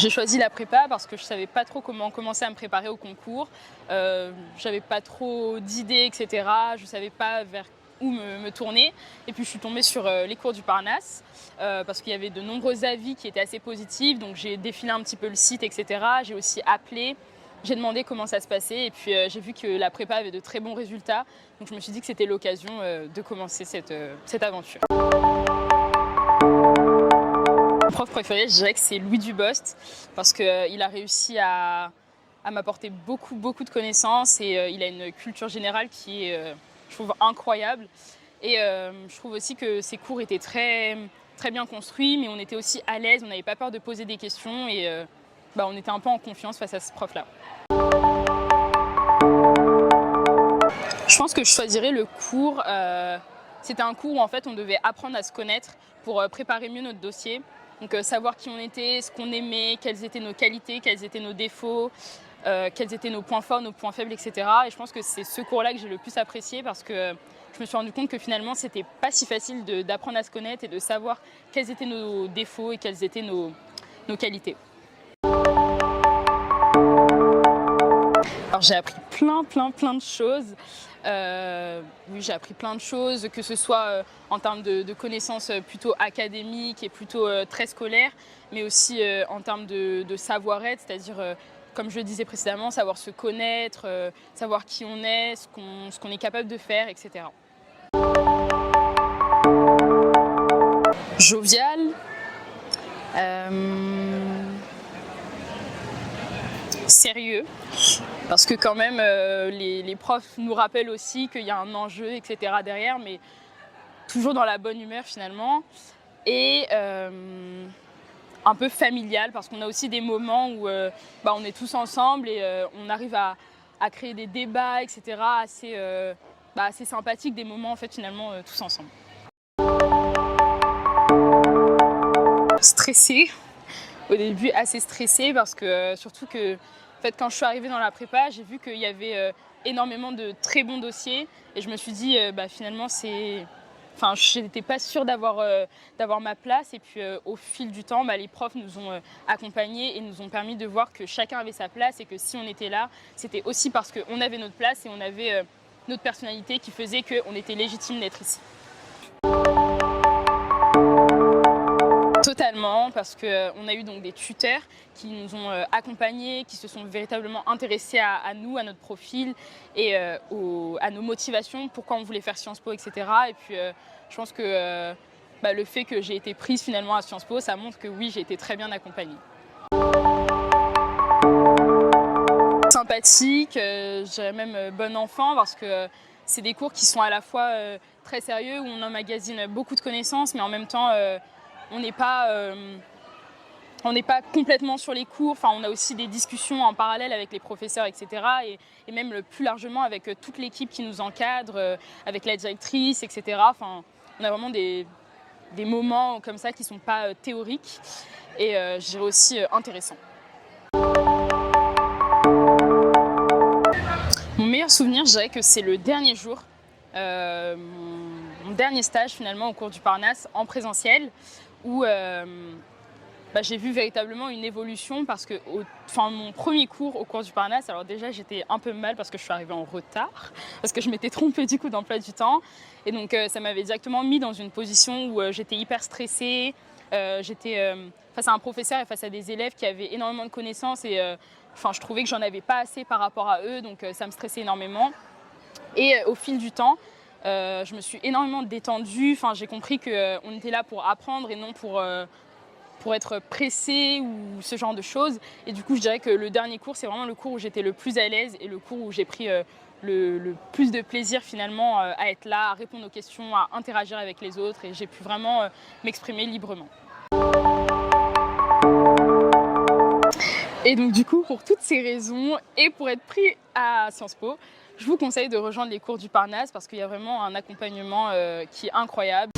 J'ai choisi la prépa parce que je ne savais pas trop comment commencer à me préparer au concours. J'avais pas trop d'idées, etc. Je ne savais pas vers où me tourner. Et puis je suis tombée sur les cours du Parnasse parce qu'il y avait de nombreux avis qui étaient assez positifs. Donc j'ai défilé un petit peu le site, etc. J'ai aussi appelé. J'ai demandé comment ça se passait et puis j'ai vu que la prépa avait de très bons résultats. Donc je me suis dit que c'était l'occasion de commencer cette aventure. Mon prof préféré, je dirais que c'est Louis Dubost parce qu'il a réussi à m'apporter beaucoup de connaissances et il a une culture générale qui est, je trouve, incroyable. Et je trouve aussi que ses cours étaient très bien construits, mais on était aussi à l'aise, on n'avait pas peur de poser des questions et on était un peu en confiance face à ce prof-là. Je pense que je choisirais le cours. C'était un cours où en fait on devait apprendre à se connaître pour préparer mieux notre dossier. Donc savoir qui on était, ce qu'on aimait, quelles étaient nos qualités, quels étaient nos défauts, quels étaient nos points forts, nos points faibles, etc. Et je pense que c'est ce cours-là que j'ai le plus apprécié parce que je me suis rendu compte que finalement c'était pas si facile d'apprendre à se connaître et de savoir quels étaient nos défauts et quelles étaient nos qualités. Alors j'ai appris plein de choses. Oui, j'ai appris plein de choses, que ce soit en termes de connaissances plutôt académiques et plutôt très scolaires, mais aussi en termes de savoir-être, c'est-à-dire, comme je le disais précédemment, savoir se connaître, savoir qui on est, ce qu'on est capable de faire, etc. Jovial. Sérieux, parce que quand même les profs nous rappellent aussi qu'il y a un enjeu, etc. derrière, mais toujours dans la bonne humeur finalement, et un peu familial, parce qu'on a aussi des moments où on est tous ensemble et on arrive à créer des débats, etc. assez sympathiques, des moments en fait finalement tous ensemble. Stressée. Au début assez stressée parce que surtout que en fait, quand je suis arrivée dans la prépa, j'ai vu qu'il y avait énormément de très bons dossiers et je me suis dit finalement je n'étais pas sûre d'avoir ma place et puis au fil du temps, les profs nous ont accompagnés et nous ont permis de voir que chacun avait sa place et que si on était là, c'était aussi parce qu'on avait notre place et on avait notre personnalité qui faisait qu'on était légitime d'être ici. Totalement, parce qu'on a eu donc des tuteurs qui nous ont accompagnés, qui se sont véritablement intéressés à nous, à notre profil et à nos motivations, pourquoi on voulait faire Sciences Po, etc. Et puis je pense que le fait que j'ai été prise finalement à Sciences Po, ça montre que oui, j'ai été très bien accompagnée. Sympathique, je dirais même bon enfant, parce que c'est des cours qui sont à la fois très sérieux, où on emmagasine beaucoup de connaissances, mais en même temps on n'est pas complètement sur les cours. Enfin, on a aussi des discussions en parallèle avec les professeurs, etc. Et même plus largement avec toute l'équipe qui nous encadre, avec la directrice, etc. Enfin, on a vraiment des moments comme ça qui ne sont pas théoriques et je dirais aussi intéressants. Mon meilleur souvenir, je dirais que c'est le dernier jour, mon dernier stage finalement au cours du Parnasse en présentiel, où j'ai vu véritablement une évolution parce que mon premier cours au cours du Parnasse, alors déjà j'étais un peu mal parce que je suis arrivée en retard, parce que je m'étais trompée du coup d'emploi du temps et donc ça m'avait directement mis dans une position où j'étais hyper stressée, j'étais face à un professeur et face à des élèves qui avaient énormément de connaissances et je trouvais que j'en avais pas assez par rapport à eux, donc ça me stressait énormément. Et au fil du temps, je me suis énormément détendue, j'ai compris qu'on était là pour apprendre et non pour être pressé ou ce genre de choses. Et du coup, je dirais que le dernier cours, c'est vraiment le cours où j'étais le plus à l'aise et le cours où j'ai pris le plus de plaisir finalement à être là, à répondre aux questions, à interagir avec les autres et j'ai pu vraiment m'exprimer librement. Et donc du coup, pour toutes ces raisons et pour être pris à Sciences Po, je vous conseille de rejoindre les cours du Parnasse parce qu'il y a vraiment un accompagnement qui est incroyable.